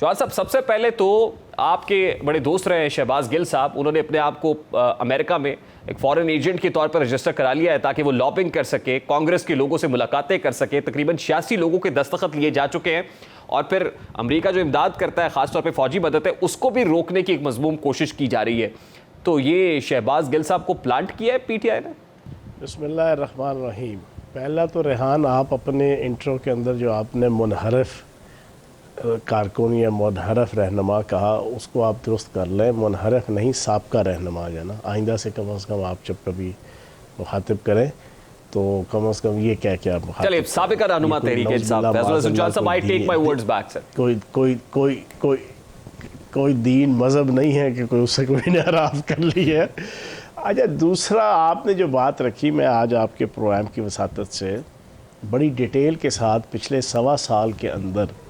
जवाद साहब, सबसे पहले तो आपके बड़े दोस्त रहे शहबाज गिल साहब, उन्होंने अपने आप को अमेरिका में एक फॉरेन एजेंट के तौर पर रजिस्टर करा लिया है ताकि वो लॉबिंग कर सके, कांग्रेस के लोगों से मुलाकातें कर सके। तकरीबन 86 लोगों के दस्तखत लिए जा चुके हैं और फिर अमेरिका जो इमदाद करता है, खासतौर पर फौजी मदद है, उसको भी रोकने की एक मजमूम कोशिश की जा रही है। तो ये शहबाज गिल साहब को प्लांट किया है पीटीआई ने? बिस्मिल्लाहिर्रहमानिर्रहीम। पहला तो रेहान, आप अपने इंट्रो के अंदर जो आपने मुनहरफ कारकुन या मुनहरफ रहनुमा कहा, उसको आप दुरुस्त कर लें। मुनहरफ नहीं, साबका रहनुमा है ना। आइंदा से कम आप जब कभी मुखातिब करें तो कम से कम ये कह के आप चलिए, साबिका रहनुमा तहरीक इंसाफ साहब, I take my words back sir. कोई कोई कोई कोई कोई दीन मज़हब नहीं है कि कोई उससे कोई ने हराम कर ली है। अच्छा, दूसरा आपने जो बात रखी, मैं आज आपके प्रोग्राम की वसातत से बड़ी डिटेल के साथ पिछले 1.25 साल के अंदर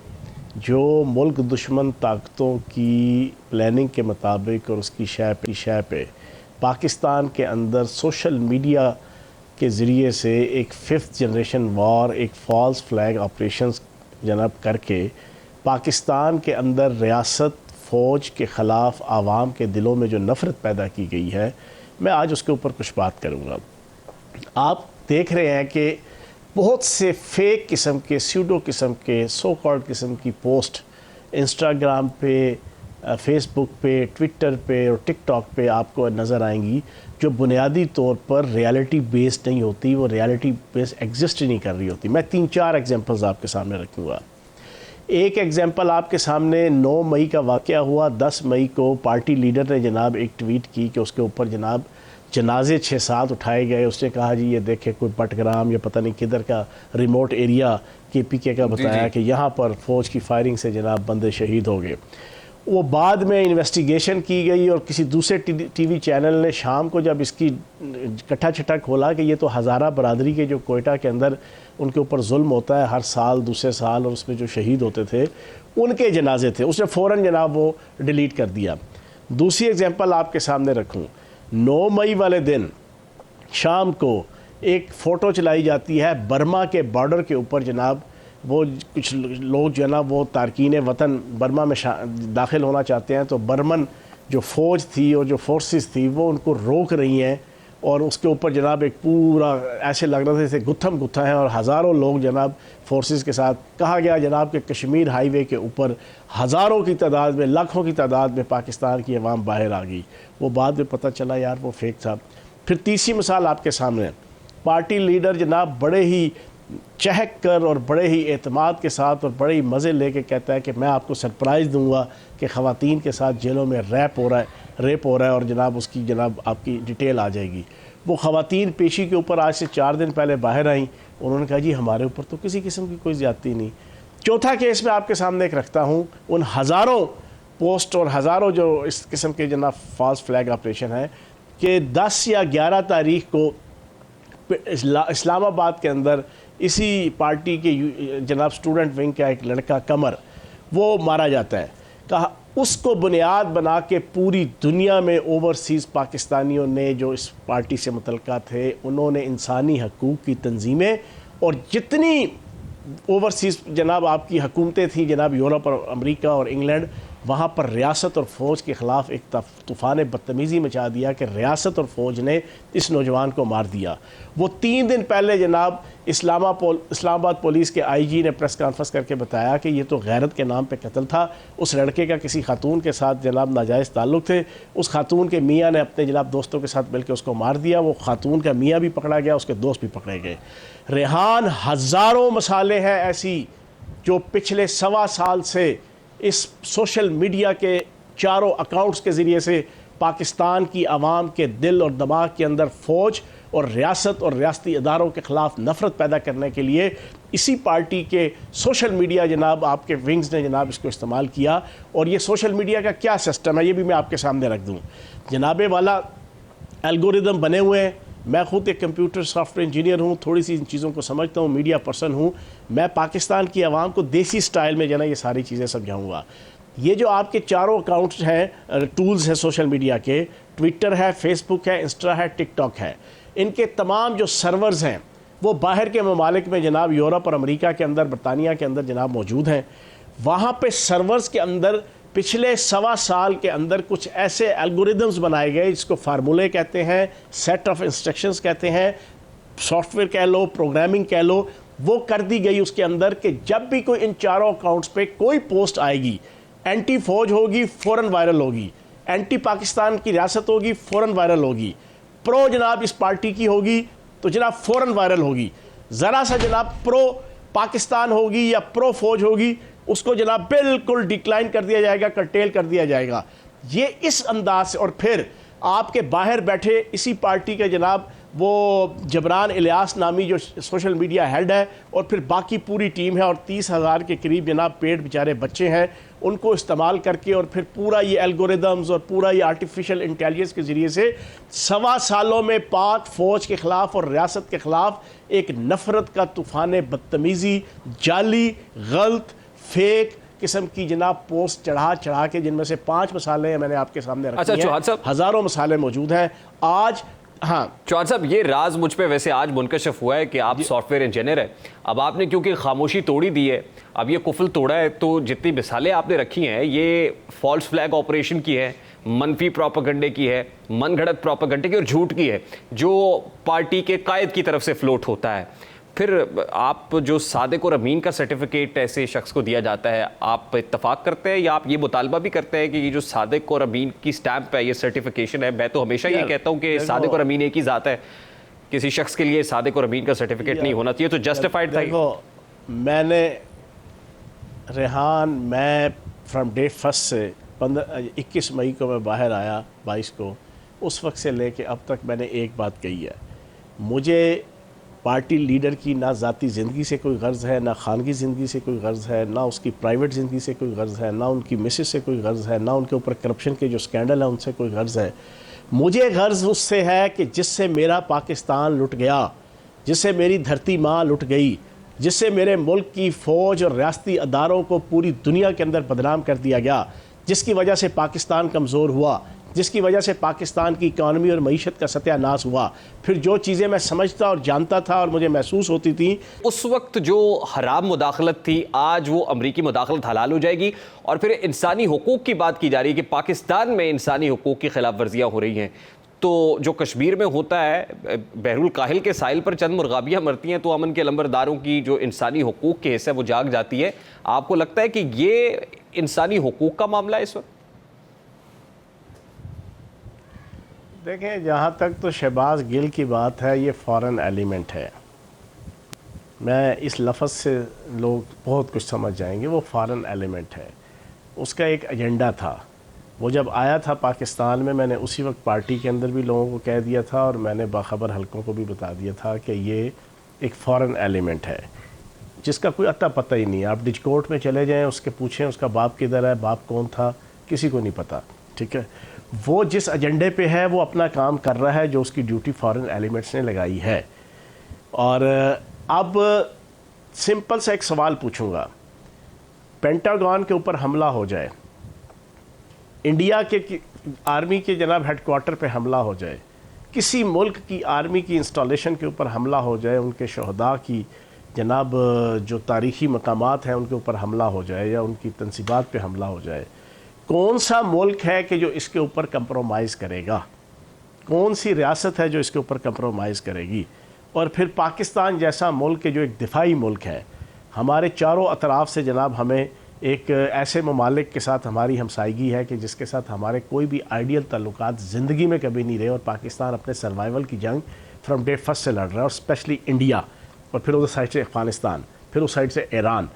जो मुल्क दुश्मन ताकतों की प्लानिंग के मुताबिक और उसकी शय पे पाकिस्तान के अंदर सोशल मीडिया के ज़रिए से एक 5th जनरेशन वॉर, एक फॉल्स फ्लैग ऑपरेशंस जनाब करके पाकिस्तान के अंदर रियासत फ़ौज के ख़िलाफ़ आवाम के दिलों में जो नफ़रत पैदा की गई है, मैं आज उसके ऊपर कुछ बात करूँगा। आप देख रहे हैं कि बहुत से फेक किस्म के, स्यूडो किस्म के, सो कॉल्ड किस्म की पोस्ट इंस्टाग्राम पे, फेसबुक पे, ट्विटर पे और टिकटॉक पे आपको नज़र आएंगी, जो बुनियादी तौर पर रियलिटी बेस्ड नहीं होती, वो रियलिटी बेस्ड एग्जिस्ट ही नहीं कर रही होती। मैं 3-4 एग्जांपल्स आपके सामने रखूँगा। एक एग्जांपल आपके सामने 9 मई का वाक़या हुआ। 10 मई को पार्टी लीडर ने जनाब एक ट्वीट की कि उसके ऊपर जनाब जनाजे 6-7 उठाए गए। उसने कहा जी ये देखे कोई पटग्राम या पता नहीं किधर का रिमोट एरिया KPK का बताया कि यहाँ पर फ़ौज की फायरिंग से जनाब बंदे शहीद हो गए। वो बाद में इन्वेस्टिगेशन की गई और किसी दूसरे टीवी चैनल ने शाम को जब इसकी कट्ठा छट्टा खोला कि ये तो हज़ारा बरादरी के जो कोयटा के अंदर उनके ऊपर जुल्म होता है हर साल दूसरे साल, और उसमें जो शहीद होते थे उनके जनाजे थे, उसने फ़ौरन जनाब वो डिलीट कर दिया। दूसरी एग्जांपल आपके सामने रखूँ, 9 मई वाले दिन शाम को एक फ़ोटो चलाई जाती है बर्मा के बॉर्डर के ऊपर। जनाब वो कुछ लोग जो है ना वो तारकीन वतन बर्मा में दाखिल होना चाहते हैं, तो बर्मन जो फ़ौज थी और जो फोर्सेस थी वो उनको रोक रही हैं, और उसके ऊपर जनाब एक पूरा ऐसे लग रहा था जैसे गुत्थम गुत्था है, और हज़ारों लोग जनाब फोर्सेस के साथ। कहा गया जनाब कि कश्मीर हाईवे के ऊपर हज़ारों की तादाद में, लाखों की तादाद में पाकिस्तान की अवाम बाहर आ गई। वो बाद में पता चला यार वो फेक था। फिर तीसरी मिसाल आपके सामने, पार्टी लीडर जनाब बड़े ही चहक कर और बड़े ही एतमाद के साथ और बड़े ही मज़े लेके कहता है कि मैं आपको सरप्राइज़ दूंगा कि ख़वातीन के साथ जेलों में रेप हो रहा है और जनाब उसकी जनाब आपकी डिटेल आ जाएगी। वो ख़वातीन पेशी के ऊपर आज से 4 दिन पहले बाहर आई, उन्होंने कहा जी हमारे ऊपर तो किसी किस्म की कोई ज़्यादती नहीं। चौथा केस मैं आपके सामने एक रखता हूँ, उन हज़ारों पोस्ट और हज़ारों जो इस किस्म के जनाब फॉल्स फ्लैग ऑपरेशन है कि 10 या 11 तारीख को इस्लामाबाद के अंदर इसी पार्टी के जनाब स्टूडेंट विंग का एक लड़का कमर वो मारा जाता है। कहा उसको बुनियाद बना के पूरी दुनिया में ओवरसीज़ पाकिस्तानियों ने जो इस पार्टी से मुतल्लिक़ थे, उन्होंने इंसानी हकूक़ की तंजीमें और जितनी ओवरसीज़ जनाब आपकी हुकूमतें थी जनाब यूरोप और अमेरिका और इंग्लैंड, वहाँ पर रियासत और फ़ौज के ख़िलाफ़ एक तूफ़ान बदतमीज़ी मचा दिया कि रियासत और फ़ौज ने इस नौजवान को मार दिया। वो 3 दिन पहले जनाब इस्लामाबाद पुलिस के IG ने प्रेस कॉन्फ्रेंस करके बताया कि ये तो गैरत के नाम पे कत्ल था। उस लड़के का किसी खातून के साथ जनाब नाजायज़ ताल्लुक़ थे, उस खातून के मियाँ ने अपने जनाब दोस्तों के साथ मिलकर उसको मार दिया। वो खातून का मियाँ भी पकड़ा गया, उसके दोस्त भी पकड़े गए। रेहान, हज़ारों मसाले हैं ऐसी जो पिछले 1.25 साल से इस सोशल मीडिया के चारों अकाउंट्स के ज़रिए से पाकिस्तान की आवाम के दिल और दिमाग के अंदर फ़ौज और रियासत और रियासती इदारों के ख़िलाफ़ नफ़रत पैदा करने के लिए इसी पार्टी के सोशल मीडिया जनाब आपके विंग्स ने जनाब इसको इस्तेमाल किया। और ये सोशल मीडिया का क्या सिस्टम है ये भी मैं आपके सामने रख दूँ। जनाबे वाला एल्गोरिदम बने हुए हैं। मैं ख़ुद एक कंप्यूटर सॉफ्टवेयर इंजीनियर हूँ, थोड़ी सी इन चीज़ों को समझता हूँ, मीडिया पर्सन हूँ। मैं पाकिस्तान की आवाम को देसी स्टाइल में जना ये सारी चीज़ें समझाऊँगा। ये जो आपके चारों अकाउंट्स हैं, टूल्स हैं सोशल मीडिया के, ट्विटर है, फेसबुक है, इंस्टा है, टिकटॉक है, इनके तमाम जो सर्वर्स हैं वो बाहर के ममालिक में जनाब यूरोप और अमेरिका के अंदर, बरतानिया के अंदर जनाब मौजूद हैं। वहाँ पे सर्वर्स के अंदर पिछले 1.25 साल के अंदर कुछ ऐसे एल्गोरिदम्स बनाए गए जिसको फार्मूले कहते हैं, सेट ऑफ इंस्ट्रक्शंस कहते हैं, सॉफ्टवेयर कह लो, प्रोग्रामिंग कह लो, वो कर दी गई उसके अंदर कि जब भी कोई इन चारों अकाउंट्स पे कोई पोस्ट आएगी, एंटी फौज होगी फ़ौरन वायरल होगी, एंटी पाकिस्तान की रियासत होगी फ़ौरन वायरल होगी, प्रो जनाब इस पार्टी की होगी तो जनाब फ़ौरन वायरल होगी, ज़रा सा जनाब प्रो पाकिस्तान होगी या प्रो फौज होगी उसको जनाब बिल्कुल डिक्लाइन कर दिया जाएगा, कर्टेल कर दिया जाएगा। ये इस अंदाज से, और फिर आपके बाहर बैठे इसी पार्टी के जनाब वो जबरान इलियास नामी जो सोशल मीडिया हेड है और फिर बाकी पूरी टीम है और 30,000 के करीब जनाब पेट बेचारे बच्चे हैं, उनको इस्तेमाल करके और फिर पूरा ये एल्गोरिदम्स और पूरा ये आर्टिफिशियल इंटेलिजेंस के ज़रिए से 1.25 सालों में पाक फ़ौज के ख़िलाफ़ और रियासत के ख़िलाफ़ एक नफ़रत का तूफ़ान बदतमीज़ी, जाली, गलत, फेक किस्म की जनाब पोस्ट चढ़ा के, जिनमें से 5 मसाले मैंने आपके सामने रखे हैं, हज़ारों मसाले मौजूद हैं आज। हाँ चौहान साहब, ये राज मुझ पे वैसे आज मुनकशिफ हुआ है कि आप सॉफ्टवेयर इंजीनियर हैं। अब आपने क्योंकि खामोशी तोड़ी दी है, अब ये कुफल तोड़ा है, तो जितनी मिसालें आपने रखी हैं ये फॉल्स फ्लैग ऑपरेशन की है, मनफी प्रोपेगेंडे की है, मनगढ़ंत प्रोपेगेंडे की और झूठ की है, जो पार्टी के कायद की तरफ से फ्लोट होता है। फिर आप जो सादिक और अमीन का सर्टिफिकेट ऐसे शख्स को दिया जाता है, आप इत्तफाक करते हैं या आप ये मुतालबा भी करते हैं कि ये जो सादिक और अमीन की स्टैंप है, ये सर्टिफिकेशन है? मैं तो हमेशा ये कहता हूँ कि सादिक और अमीन एक ही ज़ात है, किसी शख्स के लिए सादिक और अमीन का सर्टिफिकेट नहीं होना चाहिए, तो जस्टिफाइड था। देखो, मैंने रेहान, मैं फ्रॉम डे फर्स्ट से 21 मई को मैं बाहर आया, 22 को, उस वक्त से लेके अब तक मैंने एक बात कही है, मुझे पार्टी लीडर की ना ज़ाती ज़िंदगी से कोई गर्ज़ है, ना खानगी ज़िंदगी से कोई गर्ज़ है, ना उसकी प्राइवेट ज़िंदगी से कोई गर्ज़ है, ना उनकी मिसेस से कोई गर्ज़ है, ना उनके ऊपर करप्शन के जो स्कैंडल है उनसे कोई गर्ज़ है। मुझे गर्ज़ उससे है कि जिससे मेरा पाकिस्तान लुट गया, जिससे मेरी धरती माँ लुट गई, जिससे मेरे मुल्क की फ़ौज और रियासती अदारों को पूरी दुनिया के अंदर बदनाम कर दिया गया, जिसकी वजह से पाकिस्तान कमज़ोर हुआ, जिसकी वजह से पाकिस्तान की इकानमी और मईशत का सत्यानाश हुआ। फिर जो चीज़ें मैं समझता और जानता था और मुझे महसूस होती थी उस वक्त, जो हराम मुदाखलत थी, आज वो अमरीकी मुदाखलत हलाल हो जाएगी। और फिर इंसानी हुकूक की बात की जा रही है कि पाकिस्तान में इंसानी हुकूक की खिलाफ वर्जियाँ हो रही हैं, तो जो कश्मीर में होता है, बहरुल काहिल के साहिल पर चंद मुर्गाबियाँ मरती हैं तो अमन के लंबरदारों की जो इंसानी हुकूक के हिस्से वो जाग जाती है। आपको लगता है कि ये इंसानी हुकूक का मामला है इस वक्त? देखें, जहाँ तक तो शहबाज गिल की बात है, ये फॉरेन एलिमेंट है। मैं इस लफ्ज़ से लोग बहुत कुछ समझ जाएंगे, वो फॉरेन एलिमेंट है। उसका एक एजेंडा था, वो जब आया था पाकिस्तान में, मैंने उसी वक्त पार्टी के अंदर भी लोगों को कह दिया था और मैंने बाखबर हलकों को भी बता दिया था कि ये एक फॉरेन एलिमेंट है जिसका कोई अता पता ही नहीं है। आप डिजकोर्ट में चले जाएं, उसके पूछें उसका बाप किधर है, बाप कौन था, किसी को नहीं पता। ठीक है, वो जिस एजेंडे पे है वो अपना काम कर रहा है, जो उसकी ड्यूटी फॉरेन एलिमेंट्स ने लगाई है। और अब सिंपल सा एक सवाल पूछूंगा, पेंटागन के ऊपर हमला हो जाए, इंडिया के आर्मी के जनाब हेडक्वार्टर पे हमला हो जाए, किसी मुल्क की आर्मी की इंस्टॉलेशन के ऊपर हमला हो जाए, उनके शहदा की जनाब जो तारीख़ी मकामात हैं उनके ऊपर हमला हो जाए या उनकी तनसीबात पे हमला हो जाए, कौन सा मुल्क है कि जो इसके ऊपर कंप्रोमाइज़ करेगा? कौन सी रियासत है जो इसके ऊपर कंप्रोमाइज़ करेगी? और फिर पाकिस्तान जैसा मुल्क जो एक दिफाई मुल्क है, हमारे चारों अतराफ़ से जनाब हमें एक ऐसे ममालिक के साथ हमारी हमसायगी है कि जिसके साथ हमारे कोई भी आइडियल ताल्लुकात ज़िंदगी में कभी नहीं रहे, और पाकिस्तान अपने सर्वाइवल की जंग फ्रॉम डे फर्स्ट से लड़ रहा है, और स्पेशली इंडिया, और फिर उस साइड से अफ़गानिस्तान, फिर उस साइड से ईरान।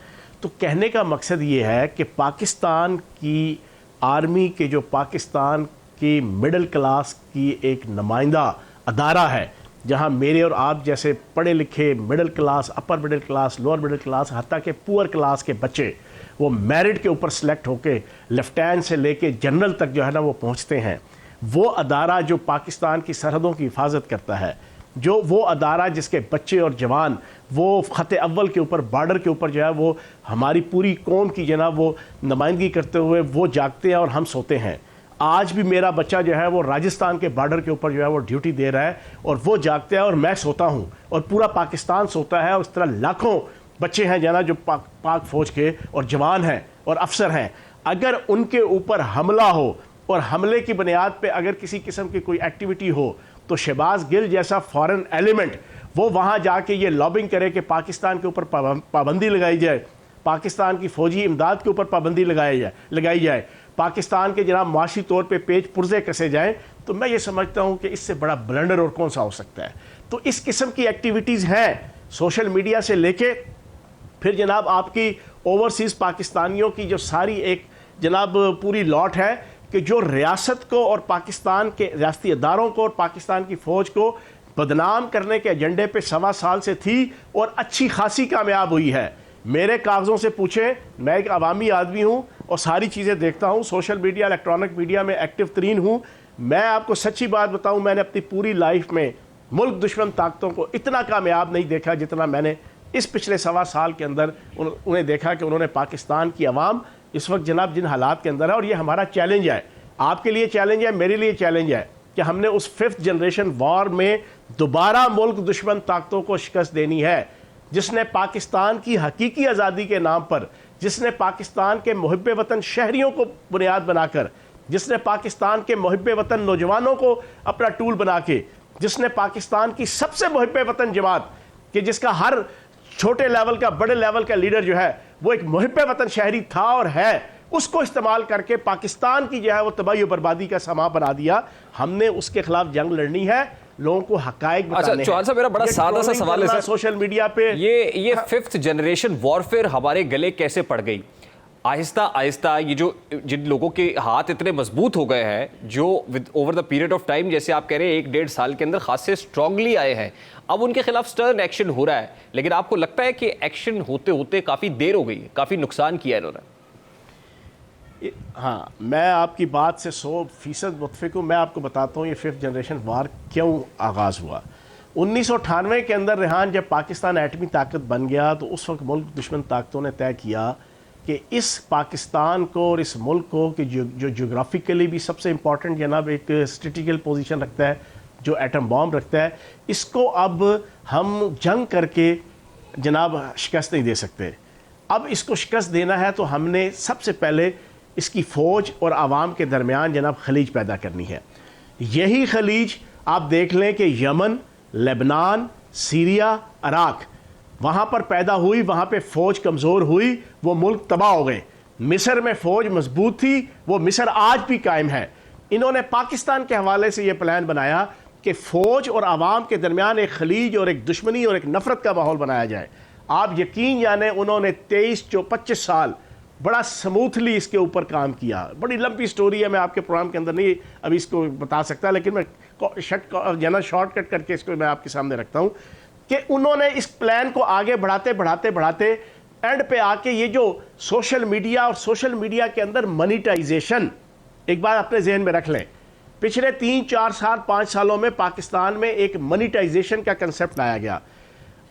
तो कहने का मकसद ये है कि पाकिस्तान की आर्मी के जो पाकिस्तान की मिडिल क्लास की एक नुमाइंदा अदारा है, जहां मेरे और आप जैसे पढ़े लिखे middle class, upper middle class, lower middle class, हत्ता के पुअर क्लास के बच्चे वो मेरिट के ऊपर सेलेक्ट होके लेफ्टिनेंट से लेके जनरल तक जो है ना वो पहुंचते हैं। वो अदारा जो पाकिस्तान की सरहदों की हिफाजत करता है, जो वो अदारा जिसके बच्चे और जवान वो ख़त अव्वल के ऊपर, बॉर्डर के ऊपर जो है वो हमारी पूरी कौम की जनाब वो नुमाइंदगी करते हुए वो जागते हैं और हम सोते हैं। आज भी मेरा बच्चा जो है वो राजस्थान के बॉर्डर के ऊपर जो है वो ड्यूटी दे रहा है और वो जागते हैं और मैं सोता हूँ और पूरा पाकिस्तान सोता है, और इस तरह लाखों बच्चे हैं जना जो पाक फौज के और जवान हैं और अफसर हैं, अगर उनके ऊपर हमला हो और हमले की बुनियाद पे अगर किसी किस्म की कोई एक्टिविटी हो, तो शहबाज गिल जैसा फॉरेन एलिमेंट वो वहाँ जाके ये लॉबिंग करे कि पाकिस्तान के ऊपर पाबंदी लगाई जाए, पाकिस्तान की फ़ौजी इमदाद के ऊपर पाबंदी लगाई जाए, पाकिस्तान के जनाब माशी तौर पे पेज पुर्जे कसे जाएं, तो मैं ये समझता हूँ कि इससे बड़ा ब्लंडर और कौन सा हो सकता है। तो इस किस्म की एक्टिविटीज़ हैं सोशल मीडिया से लेके फिर जनाब आपकी ओवरसीज़ पाकिस्तानियों की जो सारी एक जनाब पूरी लॉट है कि जो रियासत को और पाकिस्तान के रियासती अदारों को और पाकिस्तान की फ़ौज को बदनाम करने के एजेंडे पे 1.25 साल से थी और अच्छी खासी कामयाब हुई है। मेरे कागज़ों से पूछें, मैं एक अवामी आदमी हूँ और सारी चीज़ें देखता हूँ, सोशल मीडिया इलेक्ट्रॉनिक मीडिया में एक्टिव तरीन हूँ। मैं आपको सच्ची बात बताऊँ, मैंने अपनी पूरी लाइफ में मुल्क दुश्मन ताकतों को इतना कामयाब नहीं देखा जितना मैंने इस पिछले 1.25 साल के अंदर उन्हें देखा कि उन्होंने पाकिस्तान की आवाम इस वक्त जनाब जिन हालात के अंदर है, और ये हमारा चैलेंज है, आपके लिए चैलेंज है, मेरे लिए चैलेंज है कि हमने उस 5th जनरेशन वॉर में दोबारा मुल्क दुश्मन ताकतों को शिकस्त देनी है, जिसने पाकिस्तान की हकीकी आज़ादी के नाम पर, जिसने पाकिस्तान के मुहिब्बे वतन शहरियों को बुनियाद बनाकर, जिसने पाकिस्तान के मुहिब्बे वतन नौजवानों को अपना टूल बना के, जिसने पाकिस्तान की सबसे मुहिब्बे वतन जमात कि जिसका हर छोटे लेवल का बड़े लेवल का लीडर जो है वो एक मुहिब्बे वतन शहरी था और है, उसको इस्तेमाल करके पाकिस्तान की जो है वो तबाही और बर्बादी का समा बना दिया। हमने उसके खिलाफ जंग लड़नी है, लोगों को हकायक बताने हैं। चौहान साहब, मेरा बड़ा सादा सा सवाल है सोशल मीडिया पे ये 5th जनरेशन वॉरफेयर हमारे गले कैसे पड़ गई? आहिस्ता आहिस्ता ये जो जिन लोगों के हाथ इतने मजबूत हो गए हैं, जो with over the period of time, जैसे आप कह रहे हैं 1-1.5 साल के अंदर खासे स्ट्रांगली आए हैं, अब उनके खिलाफ स्टर्न एक्शन हो रहा है, लेकिन आपको लगता है कि एक्शन होते होते काफ़ी देर हो गई, काफ़ी नुकसान किया इन्होंने? हाँ, मैं आपकी बात से 100% मुत्फिक हूँ। मैं आपको बताता हूँ ये 5th जनरेशन वार क्यों आगाज़ हुआ। 1998 के अंदर रेहान जब पाकिस्तान एटमी ताकत बन गया, तो उस वक्त मुल्क दुश्मन ताकतों ने तय किया कि इस पाकिस्तान को और इस मुल्क को कि जो जोग्राफिकली भी सबसे इम्पॉर्टेंट जनाब एक स्ट्रेटिकल पोजीशन रखता है, जो एटम बॉम्ब रखता है, इसको अब हम जंग करके जनाब शिकस्त नहीं दे सकते। अब इसको शिकस्त देना है तो हमने सबसे पहले इसकी फ़ौज और आवाम के दरमियान जनाब खलीज पैदा करनी है। यही खलीज आप देख लें कि यमन, लेबनान, सीरिया, इराक, वहाँ पर पैदा हुई, वहाँ पे फ़ौज कमज़ोर हुई, वो मुल्क तबाह हो गए। मिस्र में फ़ौज मजबूत थी, वो मिस्र आज भी कायम है। इन्होंने पाकिस्तान के हवाले से ये प्लान बनाया कि फ़ौज और आवाम के दरमियान एक खलीज और एक दुश्मनी और एक नफ़रत का माहौल बनाया जाए। आप यकीन जाने उन्होंने 25 साल बड़ा स्मूथली इसके ऊपर काम किया। बड़ी लंबी स्टोरी है, मैं आपके प्रोग्राम के अंदर नहीं अभी इसको बता सकता, लेकिन मैं शॉर्टकट करके इसको मैं आपके सामने रखता हूँ कि उन्होंने इस प्लान को आगे बढ़ाते एंड पे आके ये जो सोशल मीडिया और सोशल मीडिया के अंदर मनीटाइजेशन, एक बात अपने जहन में रख लें, पिछले 3-4 साल 5 सालों में पाकिस्तान में एक मनीटाइजेशन का कंसेप्ट लाया गया।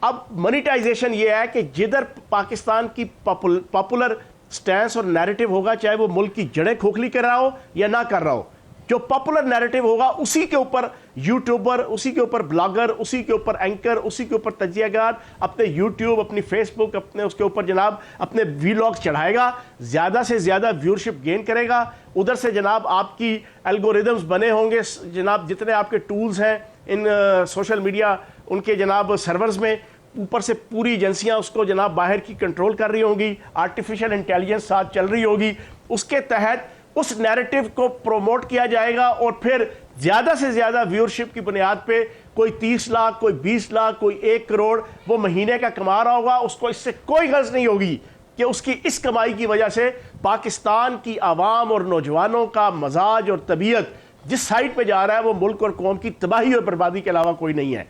अब मनीटाइजेशन ये है कि जिधर पाकिस्तान की पॉपुलर स्टैंस और नैरेटिव होगा, चाहे वो मुल्क की जड़ें खोखली कर रहा हो या ना कर रहा हो, जो पॉपुलर नैरेटिव होगा उसी के ऊपर यूट्यूबर, उसी के ऊपर ब्लॉगर, उसी के ऊपर एंकर, उसी के ऊपर तजियागार अपने यूट्यूब, अपनी फेसबुक, अपने उसके ऊपर जनाब अपने वीलॉग चढ़ाएगा, ज़्यादा से ज़्यादा व्यूअरशिप गेन करेगा। उधर से जनाब आपकी एल्गोरिदम्स बने होंगे, जनाब जितने आपके टूल्स हैं इन सोशल मीडिया उनके जनाब सर्वर्स में, ऊपर से पूरी एजेंसियां उसको जनाब बाहर की कंट्रोल कर रही होंगी, आर्टिफिशियल इंटेलिजेंस साथ चल रही होगी, उसके तहत उस नैरेटिव को प्रोमोट किया जाएगा और फिर ज़्यादा से ज़्यादा व्यूअरशिप की बुनियाद पे कोई 30 लाख, कोई 20 लाख, कोई 1 करोड़ वो महीने का कमा रहा होगा, उसको इससे कोई गर्ज नहीं होगी कि उसकी इस कमाई की वजह से पाकिस्तान की आवाम और नौजवानों का मजाज और तबीयत जिस साइड पे जा रहा है वो मुल्क और कौम की तबाही और बर्बादी के अलावा कोई नहीं है।